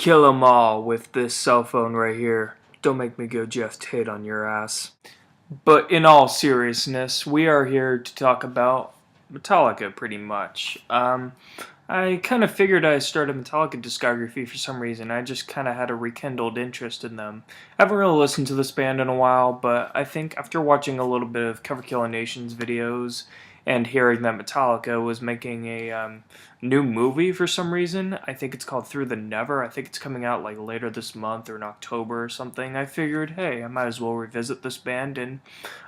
Kill 'em all with this cell phone right here. Don't make me go Jeff Tate on your ass. But in all seriousness, we are here to talk about Metallica pretty much. I kind of figured I started Metallica discography for some reason. I just kind of had a rekindled interest in them. I haven't really listened to this band in a while, but I think after watching a little bit of Cover Killer Nation's videos and hearing that Metallica was making a new movie for some reason, I think it's called Through the Never. I think it's coming out like later this month or in October or something. I figured, hey, I might as well revisit this band and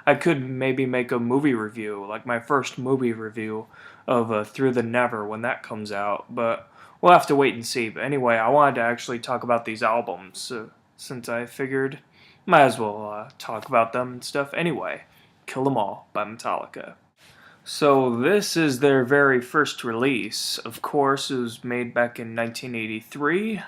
I could maybe make a movie review, like my first movie review of Through the Never when that comes out, but we'll have to wait and see. But anyway, I wanted to actually talk about these albums, since I figured might as well talk about them and stuff. Anyway, Kill 'Em All by Metallica. So this is their very first release. Of course, it was made back in 1983.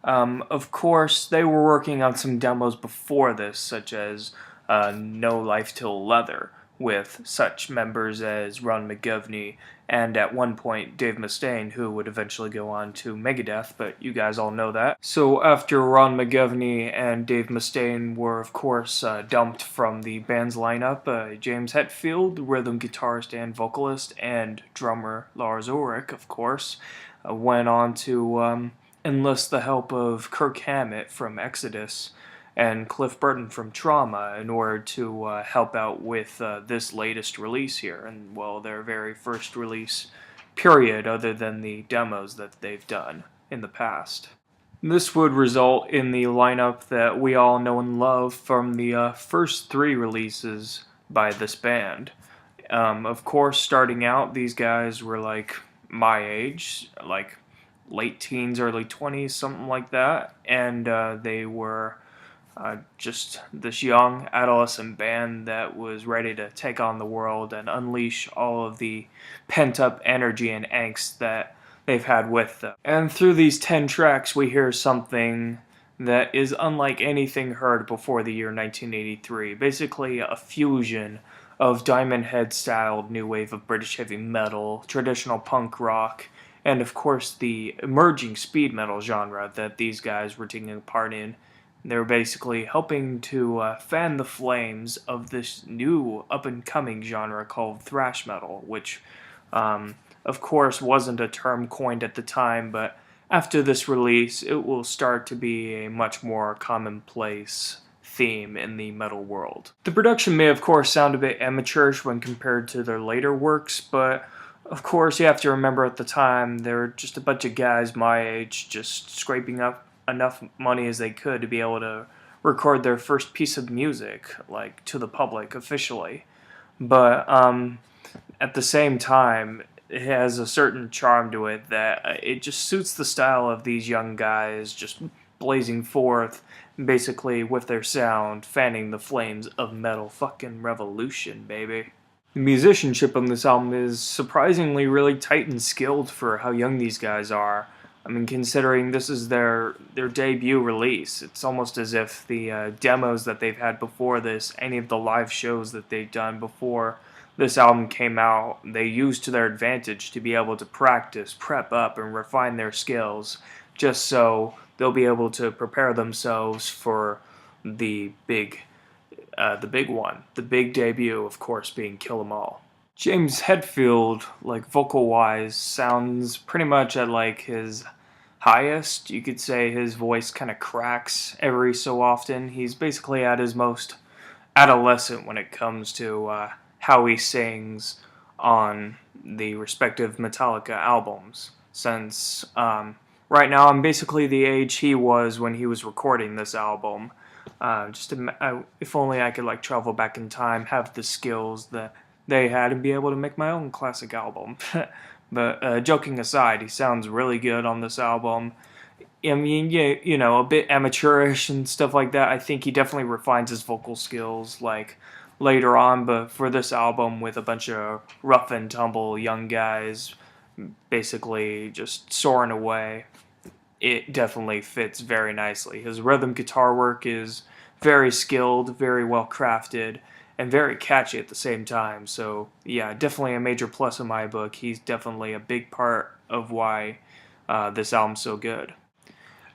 Of course, they were working on some demos before this, such as No Life Till Leather, with such members as Ron McGovney and at one point Dave Mustaine, who would eventually go on to Megadeth, but you guys all know that. So after Ron McGovney and Dave Mustaine were of course dumped from the band's lineup, James Hetfield, rhythm guitarist and vocalist, and drummer Lars Ulrich, of course, went on to enlist the help of Kirk Hammett from Exodus and Cliff Burton from Trauma in order to help out with this latest release here, and well, their very first release period other than the demos that they've done in the past. This would result in the lineup that we all know and love from the first three releases by this band. Of course, starting out, these guys were like my age, like late teens, early 20s, something like that, and they were just this young adolescent band that was ready to take on the world and unleash all of the pent-up energy and angst that they've had with them. And through these 10 tracks, we hear something that is unlike anything heard before the year 1983. Basically, a fusion of Diamond Head-styled new wave of British heavy metal, traditional punk rock, and of course the emerging speed metal genre that these guys were taking part in. They were basically helping to fan the flames of this new up-and-coming genre called thrash metal, which, of course, wasn't a term coined at the time, but after this release, it will start to be a much more commonplace theme in the metal world. The production may, of course, sound a bit amateurish when compared to their later works, but of course, you have to remember at the time, they were just a bunch of guys my age just scraping up enough money as they could to be able to record their first piece of music, like, to the public officially. But at the same time, it has a certain charm to it that it just suits the style of these young guys just blazing forth, basically with their sound, fanning the flames of metal fucking revolution, baby. The musicianship on this album is surprisingly really tight and skilled for how young these guys are. I mean, considering this is their debut release, it's almost as if the demos that they've had before this, any of the live shows that they've done before this album came out, they used to their advantage to be able to practice, prep up, and refine their skills, just so they'll be able to prepare themselves for the big one, the big debut, of course, being Kill 'Em All. James Hetfield, like vocal-wise, sounds pretty much at like his highest. You could say his voice kind of cracks every so often. He's basically at his most adolescent when it comes to how he sings on the respective Metallica albums. Since right now I'm basically the age he was when he was recording this album. If only I could like travel back in time, have the skills that they had, and be able to make my own classic album. But joking aside, he sounds really good on this album. I mean, yeah, you know, a bit amateurish and stuff like that. I think he definitely refines his vocal skills like later on, but for this album with a bunch of rough and tumble young guys basically just soaring away, it definitely fits very nicely. His rhythm guitar work is very skilled, very well crafted, and very catchy at the same time. So yeah, definitely a major plus in my book. He's definitely a big part of why this album's so good.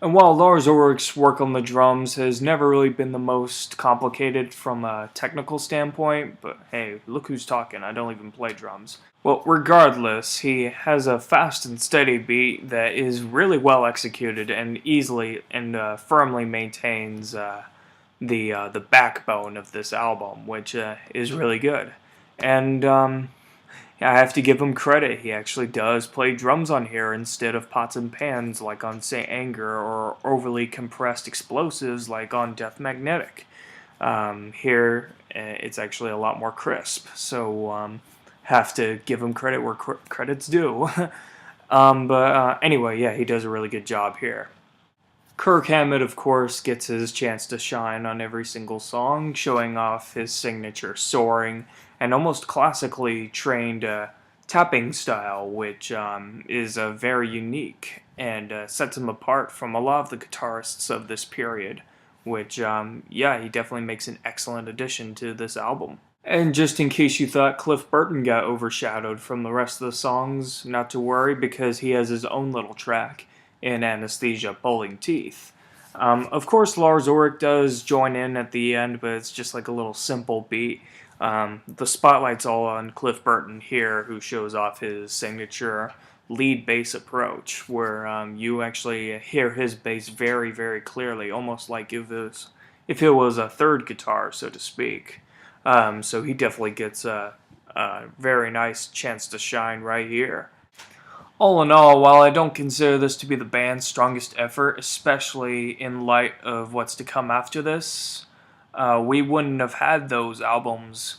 And while Lars Ulrich's work on the drums has never really been the most complicated from a technical standpoint, but hey, look who's talking, I don't even play drums. Well, regardless, he has a fast and steady beat that is really well executed and easily and firmly maintains the backbone of this album, which is really good. And I have to give him credit. He actually does play drums on here instead of pots and pans like on Saint Anger or overly compressed explosives like on Death Magnetic. Here, it's actually a lot more crisp. So, have to give him credit where credit's due. But anyway, yeah, he does a really good job here. Kirk Hammett, of course, gets his chance to shine on every single song, showing off his signature soaring and almost classically trained tapping style, which is very unique and sets him apart from a lot of the guitarists of this period. Which, yeah, he definitely makes an excellent addition to this album. And just in case you thought Cliff Burton got overshadowed from the rest of the songs, not to worry because he has his own little track in Anesthesia Pulling Teeth. Of course, Lars Ulrich does join in at the end, but it's just like a little simple beat. The spotlight's all on Cliff Burton here, who shows off his signature lead bass approach, where you actually hear his bass very, very clearly, almost like if it was a third guitar, so to speak. So he definitely gets a very nice chance to shine right here. All in all, while I don't consider this to be the band's strongest effort, especially in light of what's to come after this, we wouldn't have had those albums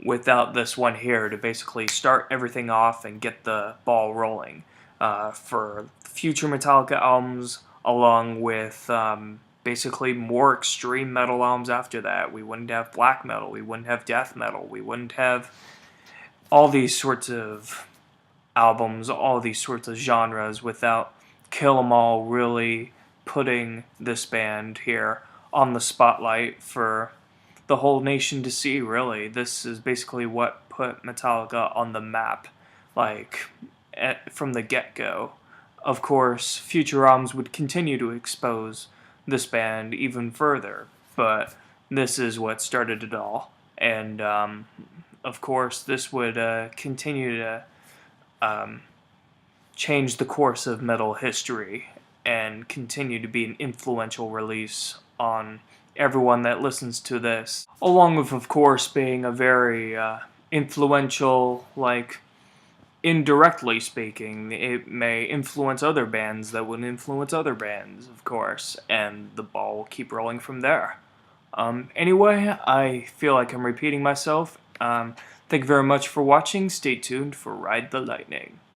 without this one here to basically start everything off and get the ball rolling for future Metallica albums, along with basically more extreme metal albums after that. We wouldn't have black metal, we wouldn't have death metal, we wouldn't have all these sorts of albums, all these sorts of genres without Kill 'Em All really putting this band here on the spotlight for the whole nation to see, really. This is basically what put Metallica on the map, like, from the get-go. Of course, future albums would continue to expose this band even further, but this is what started it all. And, of course, this would continue to change the course of metal history and continue to be an influential release on everyone that listens to this, along with, of course, being a very influential, like, indirectly speaking, it may influence other bands that would influence other bands, of course, and the ball will keep rolling from there. Anyway, I feel like I'm repeating myself. Thank you very much for watching. Stay tuned for Ride the Lightning.